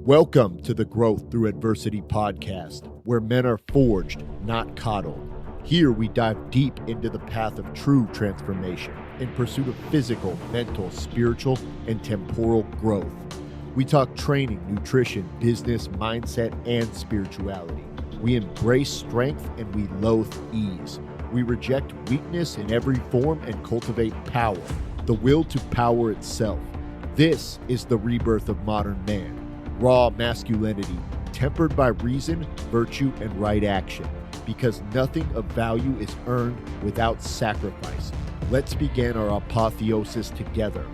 Welcome to the Growth Through Adversity podcast, where men are forged, not coddled. Here we dive deep into the path of true transformation in pursuit of physical, mental, spiritual, and temporal growth. We talk training, nutrition, business, mindset, and spirituality. We embrace strength and we loathe ease. We reject weakness in every form and cultivate power, the will to power itself. This is the rebirth of modern man. Raw masculinity, tempered by reason, virtue, and right action, because nothing of value is earned without sacrifice. Let's begin our apotheosis together.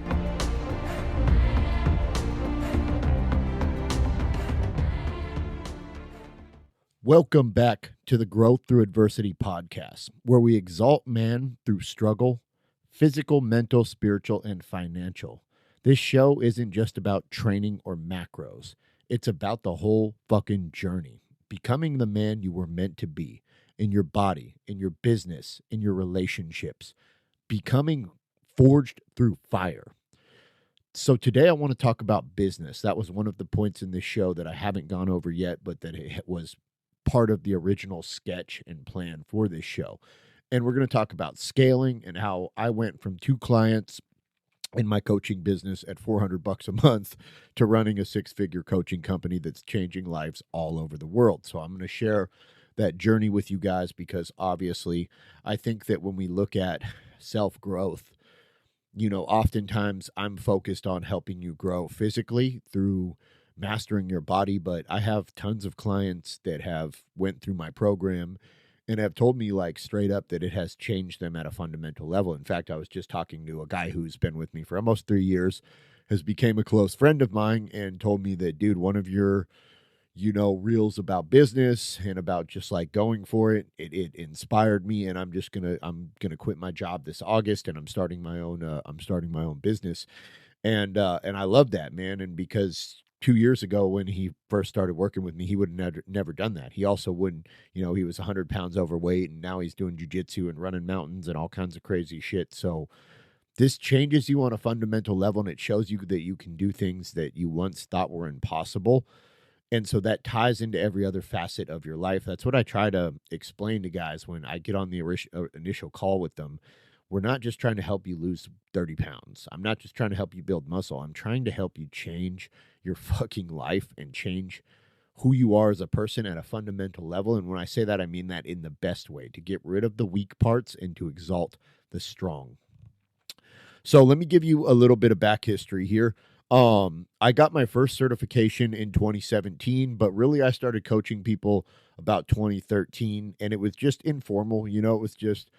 Welcome back to the Growth Through Adversity podcast, where we exalt man through struggle, physical, mental, spiritual, and financial. This show isn't just about training or macros. It's about the whole fucking journey. Becoming the man you were meant to be in your body, in your business, in your relationships. Becoming forged through fire. So today I want to talk about business. That was one of the points in this show that I haven't gone over yet, but that it was part of the original sketch and plan for this show. And we're going to talk about scaling and how I went from 2 clients in my coaching business at $400 a month to running a 6-figure coaching company that's changing lives all over the world. So I'm going to share that journey with you guys because obviously I think that when we look at self-growth, oftentimes I'm focused on helping you grow physically through mastering your body, but I have tons of clients that have went through my program and have told me like straight up that it has changed them at a fundamental level. In fact, I was just talking to a guy who's been with me for almost 3 years, has become a close friend of mine and told me that, dude, one of your, reels about business and about just like going for it, it inspired me. And I'm going to quit my job this August and I'm starting my own business. And I love that, man. And because 2 years ago when he first started working with me, he would have never done that. He also wouldn't, he was 100 pounds overweight and now he's doing jujitsu and running mountains and all kinds of crazy shit. So this changes you on a fundamental level and it shows you that you can do things that you once thought were impossible. And so that ties into every other facet of your life. That's what I try to explain to guys when I get on the initial call with them. We're not just trying to help you lose 30 pounds. I'm not just trying to help you build muscle. I'm trying to help you change your fucking life and change who you are as a person at a fundamental level. And when I say that, I mean that in the best way, to get rid of the weak parts and to exalt the strong. So let me give you a little bit of back history here. I got my first certification in 2017, but really I started coaching people about 2013 and it was just informal. It was just,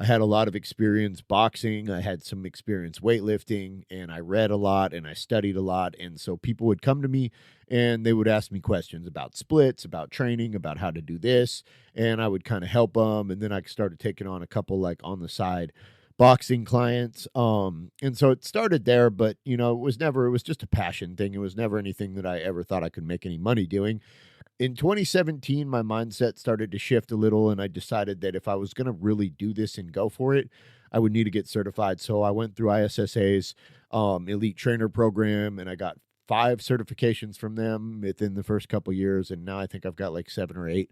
I had a lot of experience boxing. I had some experience weightlifting and I read a lot and I studied a lot. And so people would come to me and they would ask me questions about splits, about training, about how to do this. And I would kind of help them. And then I started taking on a couple like on the side boxing clients. And so it started there, but it was just a passion thing. It was never anything that I ever thought I could make any money doing. In 2017, my mindset started to shift a little, and I decided that if I was going to really do this and go for it, I would need to get certified. So I went through ISSA's elite trainer program, and I got 5 certifications from them within the first couple of years, and now I think I've got like 7 or 8.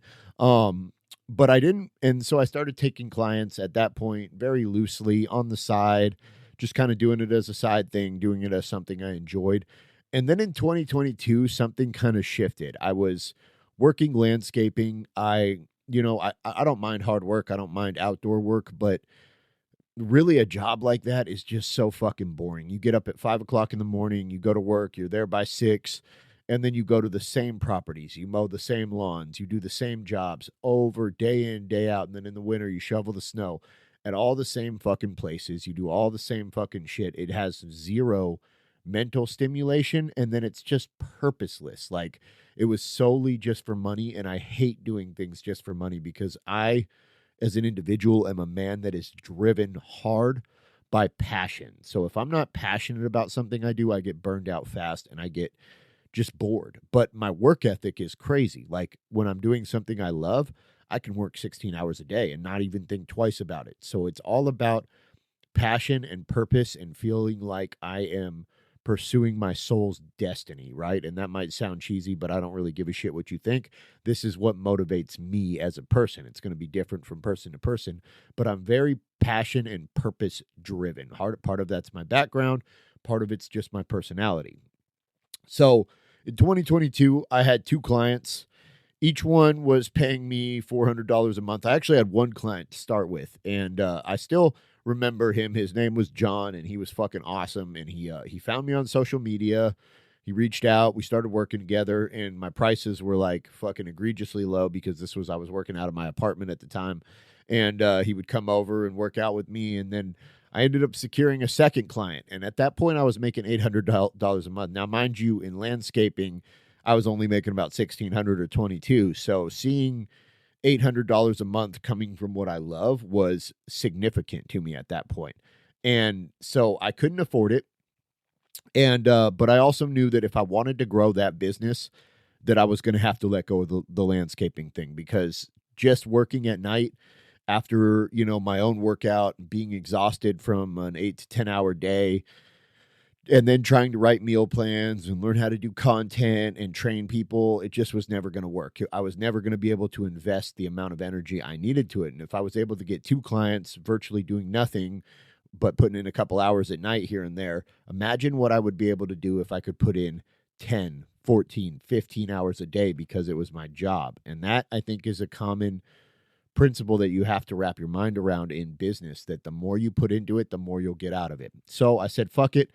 But I didn't, and so I started taking clients at that point very loosely on the side, just kind of doing it as a side thing, doing it as something I enjoyed. And then in 2022, something kind of shifted. I was working landscaping. I don't mind hard work. I don't mind outdoor work, but really a job like that is just so fucking boring. You get up at 5 o'clock in the morning, you go to work, you're there by 6, and then you go to the same properties, you mow the same lawns, you do the same jobs over day in, day out. And then in the winter, you shovel the snow at all the same fucking places. You do all the same fucking shit. It has zero mental stimulation. And then it's just purposeless. Like it was solely just for money. And I hate doing things just for money because I, as an individual, am a man that is driven hard by passion. So if I'm not passionate about something I do, I get burned out fast and I get just bored. But my work ethic is crazy. Like when I'm doing something I love, I can work 16 hours a day and not even think twice about it. So it's all about passion and purpose and feeling like I am pursuing my soul's destiny, right? And that might sound cheesy, but I don't really give a shit what you think. This is what motivates me as a person. It's going to be different from person to person, but I'm very passion and purpose driven. Part of that's my background, part of it's just my personality. So in 2022, I had 2 clients. Each one was paying me $400 a month. I actually had one client to start with, and I still remember him. His name was John, and he was fucking awesome. And he found me on social media. He reached out. We started working together, and my prices were like fucking egregiously low because I was working out of my apartment at the time, and he would come over and work out with me, and then I ended up securing a second client, and at that point, I was making $800 a month. Now, mind you, in landscaping, I was only making about $1,600 or $2,200. So seeing $800 a month coming from what I love was significant to me at that point. And so I couldn't afford it. And, but I also knew that if I wanted to grow that business, that I was going to have to let go of the landscaping thing, because just working at night after, my own workout, being exhausted from an 8 to 10 hour day, and then trying to write meal plans and learn how to do content and train people, it just was never going to work. I was never going to be able to invest the amount of energy I needed to it. And if I was able to get 2 clients virtually doing nothing but putting in a couple hours at night here and there, imagine what I would be able to do if I could put in 10, 14, 15 hours a day because it was my job. And that, I think, is a common principle that you have to wrap your mind around in business, that the more you put into it, the more you'll get out of it. So I said, fuck it.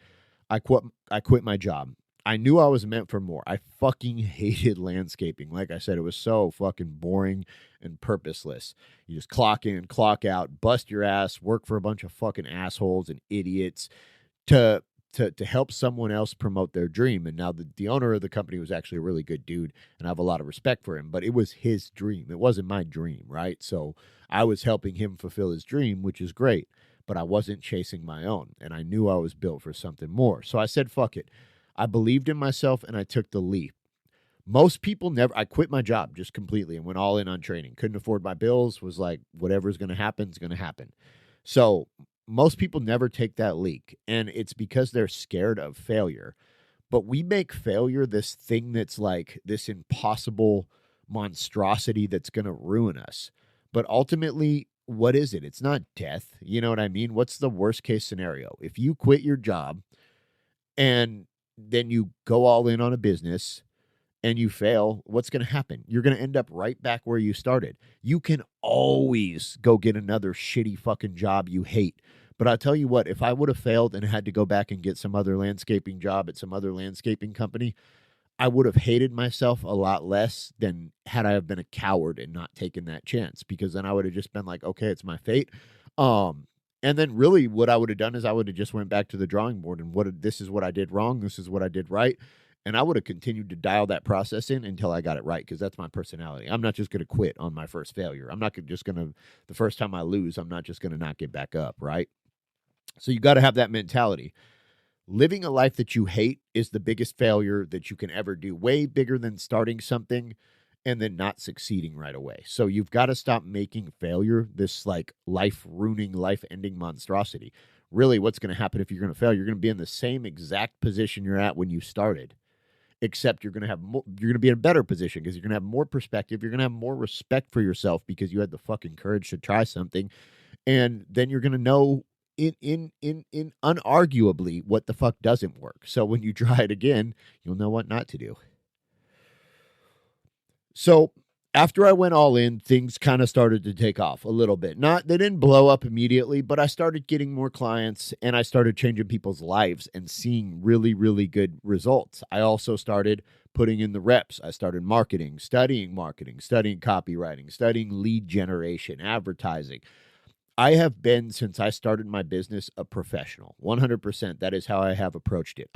I quit my job. I knew I was meant for more. I fucking hated landscaping. Like I said, it was so fucking boring and purposeless. You just clock in, clock out, bust your ass, work for a bunch of fucking assholes and idiots to help someone else promote their dream. And now the owner of the company was actually a really good dude, and I have a lot of respect for him, but it was his dream. It wasn't my dream, right? So I was helping him fulfill his dream, which is great, but I wasn't chasing my own, and I knew I was built for something more. So I said, fuck it. I believed in myself, and I took the leap. Most people never. I quit my job just completely and went all in on training. Couldn't afford my bills, was like, whatever's going to happen is going to happen. So most people never take that leap, and it's because they're scared of failure. But we make failure this thing that's like this impossible monstrosity that's going to ruin us. But ultimately, what is it? It's not death. You know what I mean? What's the worst case scenario? If you quit your job and then you go all in on a business and you fail, what's going to happen? You're going to end up right back where you started. You can always go get another shitty fucking job you hate. But I'll tell you what, if I would have failed and had to go back and get some other landscaping job at some other landscaping company, I would have hated myself a lot less than had I have been a coward and not taken that chance, because then I would have just been like, okay, it's my fate. And then really what I would have done is I would have just went back to the drawing board and this is what I did wrong. This is what I did right. And I would have continued to dial that process in until I got it right, because that's my personality. I'm not just going to quit on my first failure. I'm not just going to, the first time I lose, I'm not just going to not get back up, right? So you got to have that mentality. Living a life that you hate is the biggest failure that you can ever do, way bigger than starting something and then not succeeding right away. So you've got to stop making failure this like life-ruining, life-ending monstrosity. Really, what's going to happen if you're going to fail? You're going to be in the same exact position you're at when you started, except you're going to have more, you're going to be in a better position because you're going to have more perspective. You're going to have more respect for yourself because you had the fucking courage to try something, and then you're going to know in unarguably what the fuck doesn't work. So when you try it again, you'll know what not to do. So after I went all in, things kind of started to take off a little bit. They didn't blow up immediately, but I started getting more clients and I started changing people's lives and seeing really, really good results. I also started putting in the reps. I started marketing, studying copywriting, studying lead generation, advertising. I have been, since I started my business, a professional. 100%. That is how I have approached it.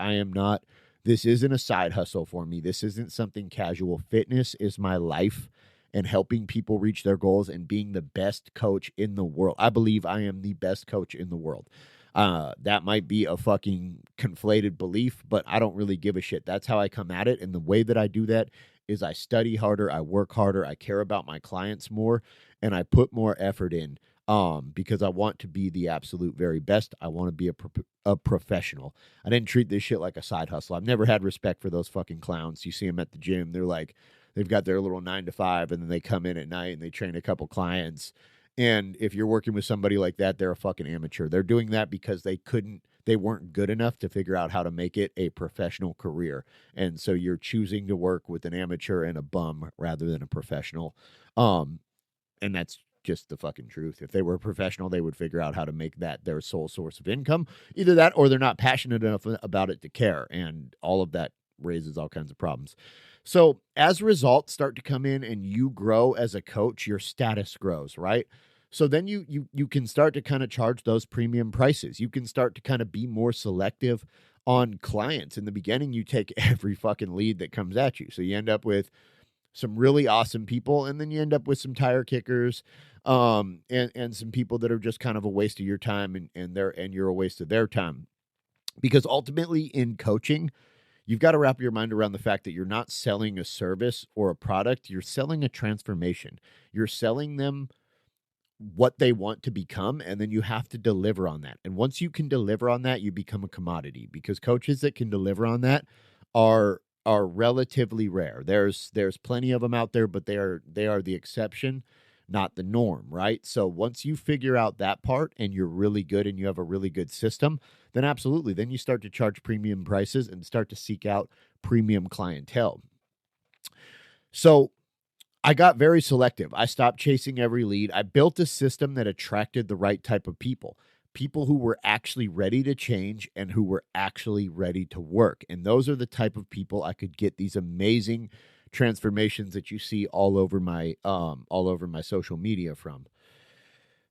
This isn't a side hustle for me. This isn't something casual. Fitness is my life, and helping people reach their goals and being the best coach in the world. I believe I am the best coach in the world. That might be a fucking conflated belief, but I don't really give a shit. That's how I come at it. And the way that I do that is I study harder, I work harder, I care about my clients more, and I put more effort in. because I want to be the absolute very best. I want to be a professional. I didn't treat this shit like a side hustle. I've never had respect for those fucking clowns. You see them at the gym. They're like, they've got their little 9 to 5, and then they come in at night and they train a couple clients. And if you're working with somebody like that, they're a fucking amateur. They're doing that because they weren't good enough to figure out how to make it a professional career. And so you're choosing to work with an amateur and a bum rather than a professional. And that's just the fucking truth. If they were a professional, they would figure out how to make that their sole source of income. Either that or they're not passionate enough about it to care. And all of that raises all kinds of problems. So as results start to come in and you grow as a coach, your status grows, right? So then you can start to kind of charge those premium prices. You can start to kind of be more selective on clients. In the beginning, you take every fucking lead that comes at you. So you end up with some really awesome people, and then you end up with some tire kickers, and some people that are just kind of a waste of your time, and you're a waste of their time. Because ultimately in coaching, you've got to wrap your mind around the fact that you're not selling a service or a product, you're selling a transformation. You're selling them what they want to become, and then you have to deliver on that. And once you can deliver on that, you become a commodity, because coaches that can deliver on that are relatively rare. There's plenty of them out there, but they are the exception, not the norm, right? So once you figure out that part and you're really good and you have a really good system, then absolutely, then you start to charge premium prices and start to seek out premium clientele. So I got very selective. I stopped chasing every lead. I built a system that attracted the right type of people who were actually ready to change and who were actually ready to work. And those are the type of people I could get these amazing transformations that you see all over my social media from.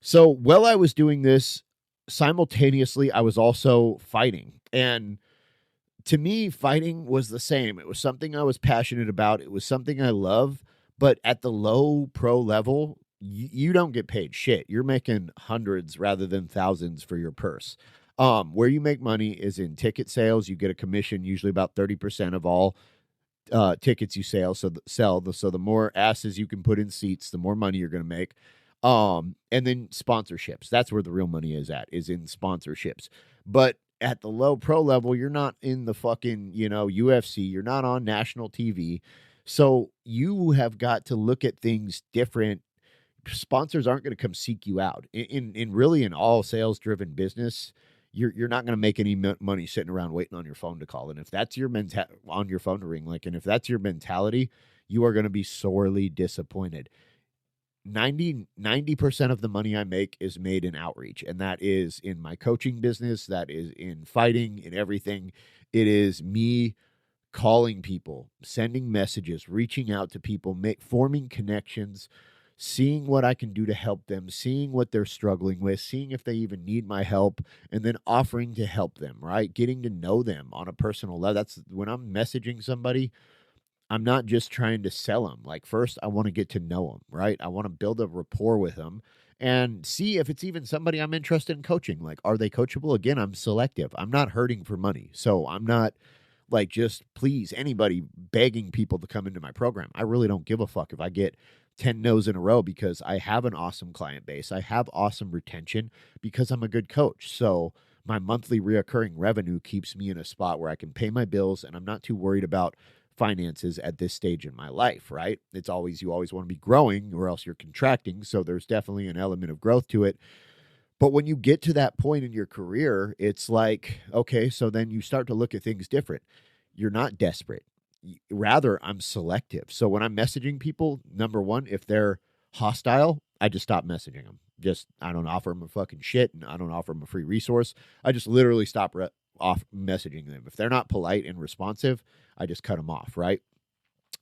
So while I was doing this, simultaneously, I was also fighting. And to me, fighting was the same. It was something I was passionate about. It was something I love. But at the low pro level, you don't get paid shit. You're making hundreds rather than thousands for your purse. Where you make money is in ticket sales. You get a commission, usually about 30% of all tickets you sell. So the more asses you can put in seats, the more money you're going to make. And then sponsorships. That's where the real money is in sponsorships. But at the low pro level, you're not in the fucking, UFC. You're not on national TV. So you have got to look at things different. Sponsors aren't going to come seek you out. In all sales driven business, you're not going to make any money sitting around waiting on your phone to call. And if that's your on your phone to ring, and if that's your mentality, you are going to be sorely disappointed. 90% of the money I make is made in outreach, and that is in my coaching business. That is in fighting, in everything. It is me calling people, sending messages, reaching out to people, forming connections, seeing what I can do to help them, seeing what they're struggling with, seeing if they even need my help, and then offering to help them, right? Getting to know them on a personal level. That's when I'm messaging somebody, I'm not just trying to sell them. First, I want to get to know them, right? I want to build a rapport with them and see if it's even somebody I'm interested in coaching. Are they coachable? Again, I'm selective. I'm not hurting for money. So I'm not just please anybody begging people to come into my program. I really don't give a fuck if I get 10 no's in a row, because I have an awesome client base. I have awesome retention because I'm a good coach. So my monthly reoccurring revenue keeps me in a spot where I can pay my bills, and I'm not too worried about finances at this stage in my life, right? You always want to be growing or else you're contracting. So there's definitely an element of growth to it. But when you get to that point in your career, it's okay, so then you start to look at things different. You're not desperate. Rather, I'm selective. So when I'm messaging people, number one, if they're hostile, I just stop messaging them. I don't offer them a fucking shit, and I don't offer them a free resource. I just literally stop off messaging them. If they're not polite and responsive, I just cut them off, right?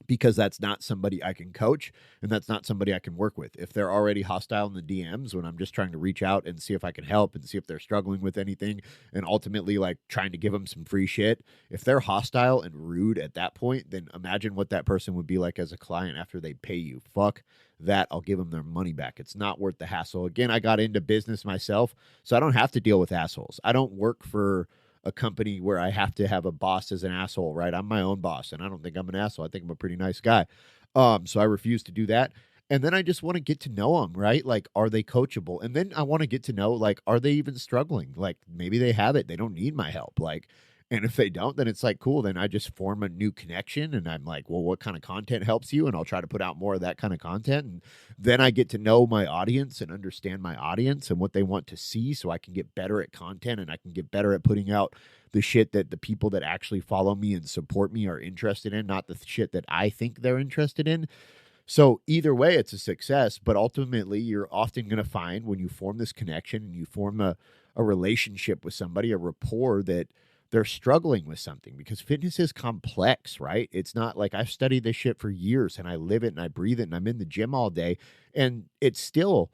Because that's not somebody I can coach, and that's not somebody I can work with. If they're already hostile in the DMs when I'm just trying to reach out and see if I can help and see if they're struggling with anything, and ultimately trying to give them some free shit, if they're hostile and rude at that point, then imagine what that person would be like as a client after they pay you. Fuck that. I'll give them their money back. It's not worth the hassle. Again, I got into business myself, so I don't have to deal with assholes. I don't work for a company where I have to have a boss as an asshole, right? I'm my own boss, and I don't think I'm an asshole. I think I'm a pretty nice guy. So I refuse to do that. And then I just want to get to know them, right? Like, are they coachable? And then I want to get to know, like, are they even struggling? Like, maybe they have it. They don't need my help. Like, and if they don't, then it's like, cool. Then I just form a new connection. And I'm like, well, what kind of content helps you? And I'll try to put out more of that kind of content. And then I get to know my audience and understand my audience and what they want to see, so I can get better at content and I can get better at putting out the shit that the people that actually follow me and support me are interested in, not the shit that I think they're interested in. So either way, it's a success, but ultimately you're often going to find when you form this connection and you form a relationship with somebody, a rapport, that they're struggling with something, because fitness is complex, right? It's not like I've studied this shit for years and I live it and I breathe it and I'm in the gym all day, and it's still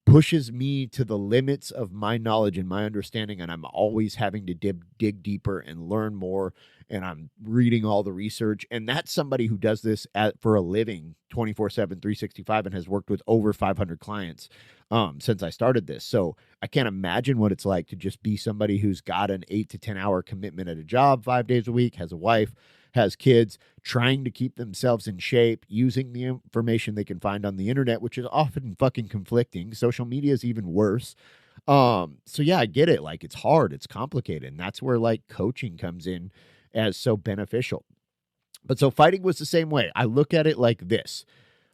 pushes me to the limits of my knowledge and my understanding, and I'm always having to dig deeper and learn more, and I'm reading all the research. And that's somebody who does this for a living 24/7, 365, and has worked with over 500 clients since I started this. So I can't imagine what it's like to just be somebody who's got an 8 to 10 hour commitment at a job 5 days a week, has a wife, has kids, trying to keep themselves in shape, using the information they can find on the internet, which is often fucking conflicting. Social media is even worse. So yeah, I get it. Like, it's hard, it's complicated. And that's where like coaching comes in as so beneficial. But so fighting was the same way. I look at it like this: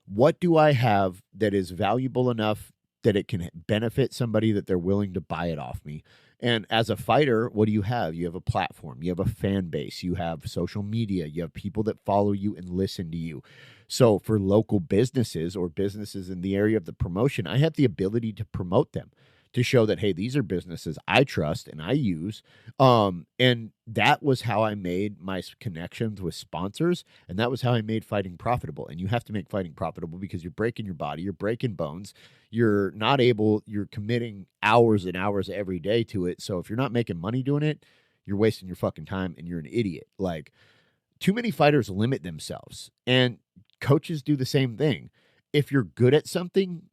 what do I have that is valuable enough that it can benefit somebody, that they're willing to buy it off me? And as a fighter, what do you have? You have a platform, you have a fan base, you have social media, you have people that follow you and listen to you. So for local businesses or businesses in the area of the promotion, I have the ability to promote them, to show that, hey, these are businesses I trust and I use. And that was how I made my connections with sponsors. And that was how I made fighting profitable. And you have to make fighting profitable because you're breaking your body, you're breaking bones, you're committing hours and hours every day to it. So if you're not making money doing it, you're wasting your fucking time and you're an idiot. Like, too many fighters limit themselves, and coaches do the same thing. If you're good at something,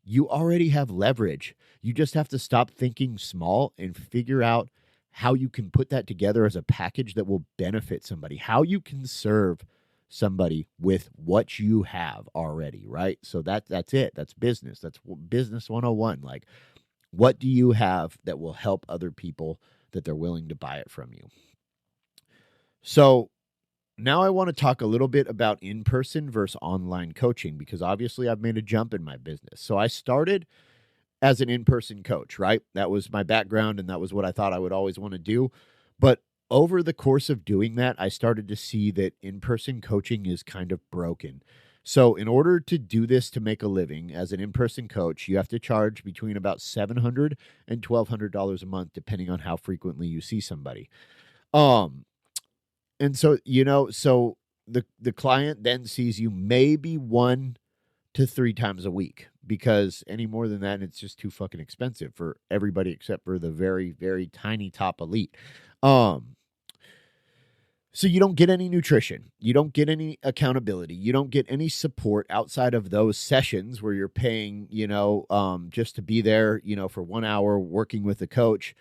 you already have leverage. You just have to stop thinking small and figure out how you can put that together as a package that will benefit somebody, how you can serve somebody with what you have already, right? So that's it. That's business. That's business 101. Like, what do you have that will help other people, that they're willing to buy it from you? So now I want to talk a little bit about in-person versus online coaching, because obviously I've made a jump in my business. So I started as an in-person coach, right? That was my background, and that was what I thought I would always want to do. But over the course of doing that, I started to see that in-person coaching is kind of broken. So in order to do this, to make a living as an in-person coach, you have to charge between about $700 and $1,200 a month, depending on how frequently you see somebody. And so, so the client then sees you maybe 1 to 3 times a week, because any more than that, it's just too fucking expensive for everybody except for the very, very tiny top elite. So you don't get any nutrition. You don't get any accountability. You don't get any support outside of those sessions where you're paying, just to be there, for 1 hour working with a coach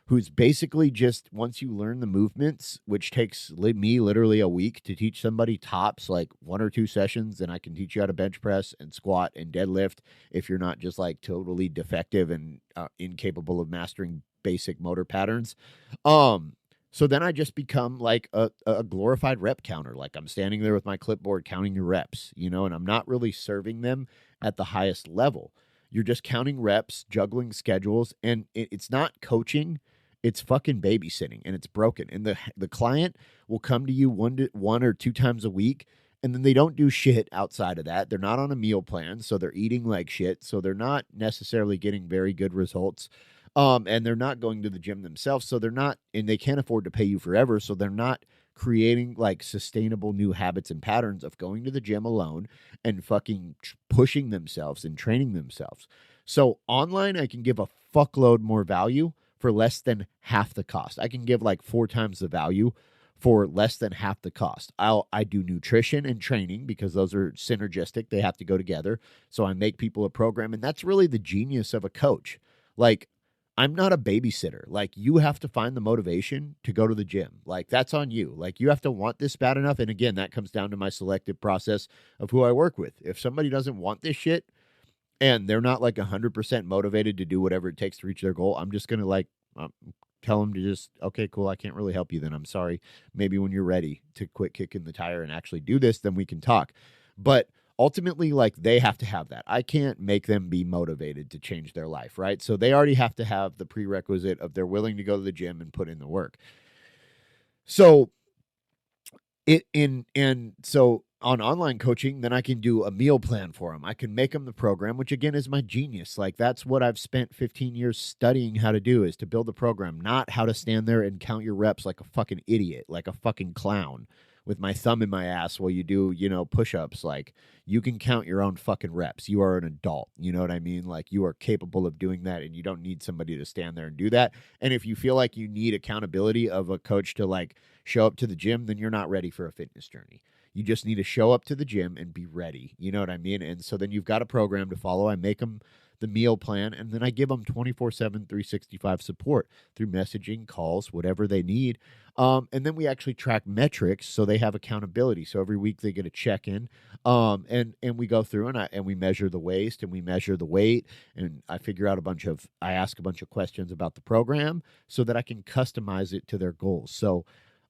who's basically just, once you learn the movements, which takes me literally a week to teach somebody, tops, like 1 or 2 sessions, and I can teach you how to bench press and squat and deadlift if you're not just like totally defective and incapable of mastering basic motor patterns. So then I just become like a glorified rep counter. Like, I'm standing there with my clipboard counting your reps, and I'm not really serving them at the highest level. You're just counting reps, juggling schedules, and it's not coaching. It's fucking babysitting, and it's broken. And the client will come to you 1 or 2 times a week, and then they don't do shit outside of that. They're not on a meal plan, so they're eating like shit. So they're not necessarily getting very good results. And they're not going to the gym themselves, so they're not, and they can't afford to pay you forever, so they're not creating like sustainable new habits and patterns of going to the gym alone and fucking pushing themselves and training themselves. So online, I can give a fuckload more value for less than half the cost. I can give like 4 times the value for less than half the cost. I do nutrition and training because those are synergistic. They have to go together. So I make people a program, and that's really the genius of a coach. Like, I'm not a babysitter. Like, you have to find the motivation to go to the gym. Like, that's on you. Like, you have to want this bad enough. And again, that comes down to my selective process of who I work with. If somebody doesn't want this shit and they're not like 100% motivated to do whatever it takes to reach their goal, I'm just going to tell them to just, okay, cool, I can't really help you then. I'm sorry. Maybe when you're ready to quit kicking the tire and actually do this, then we can talk. But ultimately, like, they have to have that. I can't make them be motivated to change their life, right? So they already have to have the prerequisite of they're willing to go to the gym and put in the work. So so on online coaching, then I can do a meal plan for them. I can make them the program, which again is my genius. Like, that's what I've spent 15 years studying how to do, is to build the program, not how to stand there and count your reps like a fucking idiot, like a fucking clown with my thumb in my ass while you do, push-ups. Like, you can count your own fucking reps. You are an adult. You know what I mean? Like, you are capable of doing that, and you don't need somebody to stand there and do that. And if you feel like you need accountability of a coach to like show up to the gym, then you're not ready for a fitness journey. You just need to show up to the gym and be ready. You know what I mean? And so then you've got a program to follow. I make them the meal plan, and then I give them 24/7, 365 support through messaging, calls, whatever they need. And then we actually track metrics so they have accountability. So every week they get a check-in, and we go through and we measure the waist and we measure the weight, and I ask a bunch of questions about the program so that I can customize it to their goals. So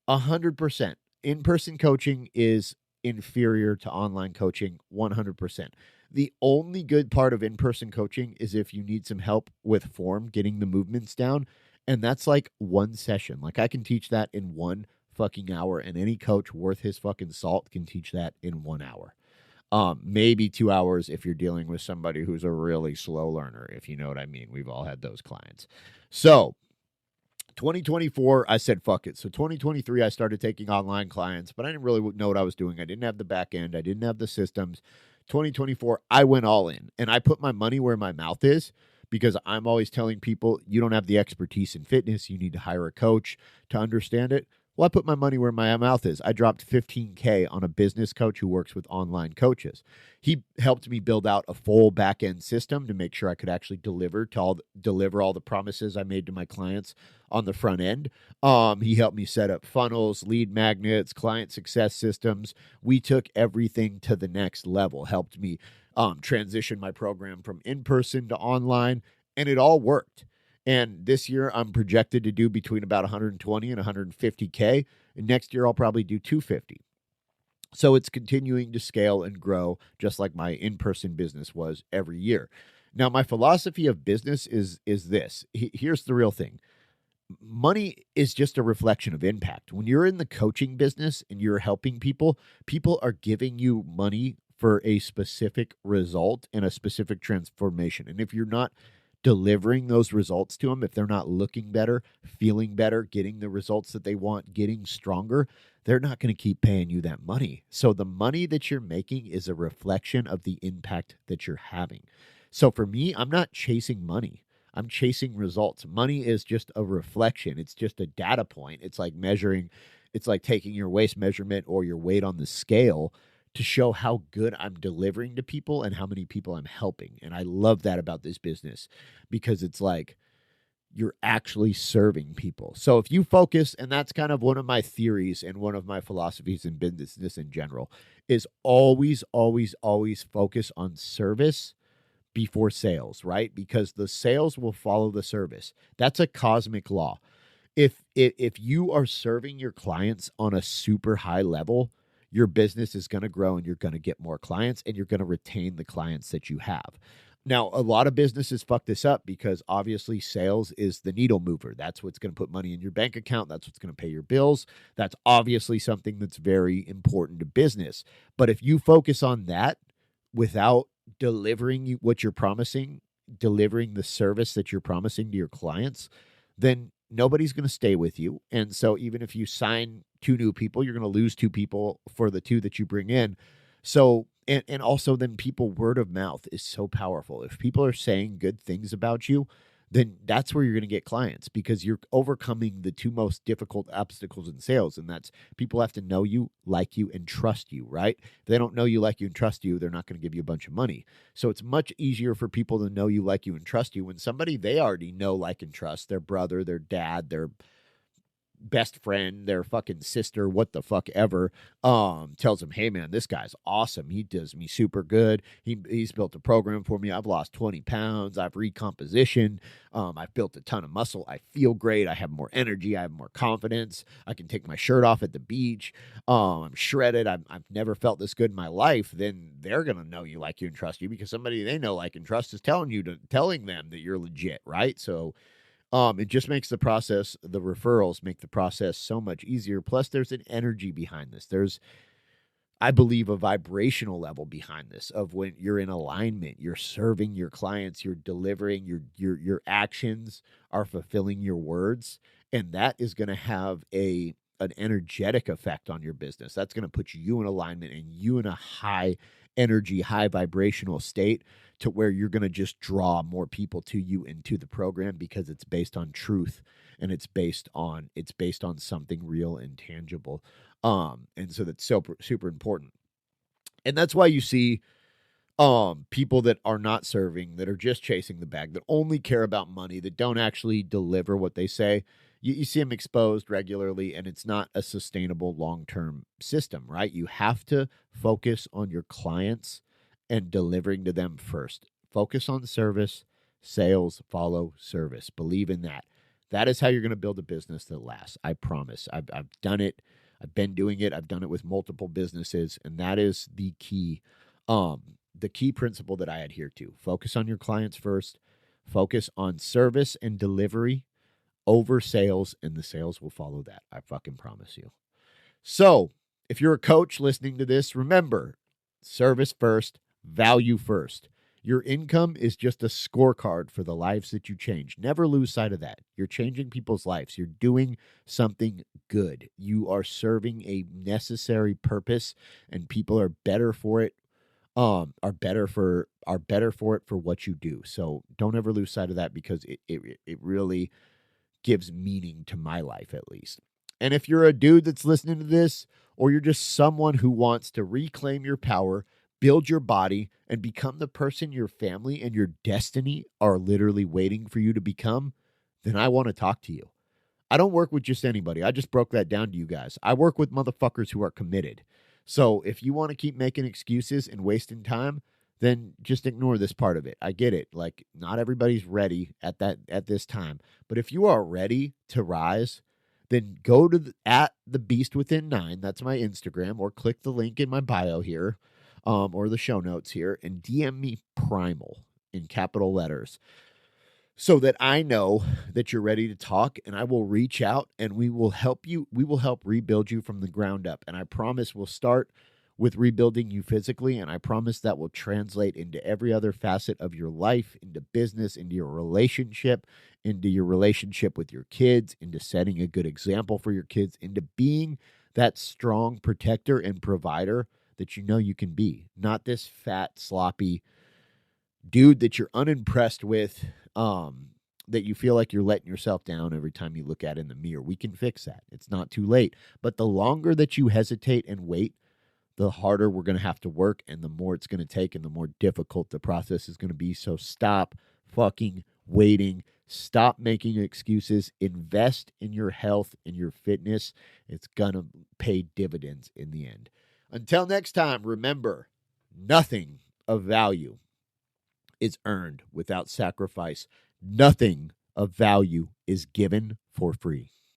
100%. In-person coaching is inferior to online coaching, 100%. The only good part of in-person coaching is if you need some help with form, getting the movements down, and that's like one session. Like, I can teach that in 1 fucking hour, and any coach worth his fucking salt can teach that in 1 hour. Maybe 2 hours if you're dealing with somebody who's a really slow learner, if you know what I mean. We've all had those clients. So 2024, I said, fuck it. So 2023, I started taking online clients, but I didn't really know what I was doing. I didn't have the back end. I didn't have the systems. 2024, I went all in, and I put my money where my mouth is, because I'm always telling people, you don't have the expertise in fitness. You need to hire a coach to understand it. Well, I put my money where my mouth is. I dropped $15K on a business coach who works with online coaches. He helped me build out a full back-end system to make sure I could actually deliver all the promises I made to my clients on the front end. He helped me set up funnels, lead magnets, client success systems. We took everything to the next level, helped me transition my program from in-person to online, and it all worked. And this year, I'm projected to do between about 120 and 150K. And next year, I'll probably do 250. So it's continuing to scale and grow, just like my in-person business was every year. Now, my philosophy of business is this. Here's the real thing. Money is just a reflection of impact. When you're in the coaching business and you're helping people, people are giving you money for a specific result and a specific transformation. And if you're not delivering those results to them, if they're not looking better, feeling better, getting the results that they want, getting stronger, they're not going to keep paying you that money. So the money that you're making is a reflection of the impact that you're having. So for me, I'm not chasing money. I'm chasing results. Money is just a reflection. It's just a data point. It's like taking your waist measurement or your weight on the scale to show how good I'm delivering to people and how many people I'm helping. And I love that about this business, because it's like you're actually serving people. So if you focus, and that's kind of one of my theories and one of my philosophies in business in general, is always, always, always focus on service before sales, right? Because the sales will follow the service. That's a cosmic law. If you are serving your clients on a super high level, your business is going to grow and you're going to get more clients and you're going to retain the clients that you have. Now, a lot of businesses fuck this up because obviously sales is the needle mover. That's what's going to put money in your bank account. That's what's going to pay your bills. That's obviously something that's very important to business. But if you focus on that without delivering what you're promising, delivering the service that you're promising to your clients, then nobody's going to stay with you. And so even if you sign 2 new people, you're going to lose 2 people for the 2 that you bring in. So, and also then word of mouth is so powerful. If people are saying good things about you, then that's where you're going to get clients, because you're overcoming the two most difficult obstacles in sales. And that's, people have to know you, like you, and trust you, right? If they don't know you, like you, and trust you, they're not going to give you a bunch of money. So it's much easier for people to know you, like you, and trust you when somebody they already know, like, and trust, their brother, their dad, their best friend, their fucking sister, what the fuck ever, tells him, hey man, this guy's awesome. He does me super good. He's built a program for me. I've lost 20 pounds. I've recompositioned. I've built a ton of muscle. I feel great. I have more energy. I have more confidence. I can take my shirt off at the beach. I'm shredded. I've never felt this good in my life. Then they're going to know you, like you, and trust you, because somebody they know, like, and trust is telling them that you're legit, right? So it just makes the process, the referrals make the process so much easier. Plus, there's an energy behind this. There's, I believe, a vibrational level behind this of when you're in alignment, you're serving your clients, you're delivering, your actions are fulfilling your words, and that is going to have an energetic effect on your business. That's going to put you in alignment and you in a high energy, high vibrational state, to where you're going to just draw more people to you into the program, because it's based on truth, and it's based on something real and tangible. And so that's super, super important. And that's why you see people that are not serving, that are just chasing the bag, that only care about money, that don't actually deliver what they say. You see them exposed regularly, and it's not a sustainable long-term system, right? You have to focus on your clients and delivering to them first. Focus on service, sales follow service. Believe in that. That is how you're going to build a business that lasts. I promise. I've done it. I've been doing it. I've done it with multiple businesses, and that is the key principle that I adhere to. Focus on your clients first. Focus on service and delivery over sales, and the sales will follow that. I fucking promise you. So, if you're a coach listening to this, remember, service first, value first. Your income is just a scorecard for the lives that you change. Never lose sight of that. You're changing people's lives. You're doing something good. You are serving a necessary purpose, and people are better for it. Are better for it for what you do. So don't ever lose sight of that, because it really gives meaning to my life, at least. And if you're a dude that's listening to this, or you're just someone who wants to reclaim your power, build your body, and become the person your family and your destiny are literally waiting for you to become, then I want to talk to you. I don't work with just anybody. I just broke that down to you guys. I work with motherfuckers who are committed. So if you want to keep making excuses and wasting time, then just ignore this part of it. I get it. Like, not everybody's ready at this time. But if you are ready to rise, then go to at the Beast Within 9. That's my Instagram, or click the link in my bio here, or the show notes here, and DM me Primal in capital letters, so that I know that you're ready to talk, and I will reach out and we will help you. We will help rebuild you from the ground up. And I promise we'll start with rebuilding you physically, and I promise that will translate into every other facet of your life, into business, into your relationship with your kids, into setting a good example for your kids, into being that strong protector and provider that you know you can be. Not this fat, sloppy dude that you're unimpressed with, that you feel like you're letting yourself down every time you look at in the mirror. We can fix that. It's not too late. But the longer that you hesitate and wait, the harder we're going to have to work, and the more it's going to take, and the more difficult the process is going to be. So stop fucking waiting. Stop making excuses. Invest in your health and your fitness. It's going to pay dividends in the end. Until next time, remember, nothing of value is earned without sacrifice. Nothing of value is given for free.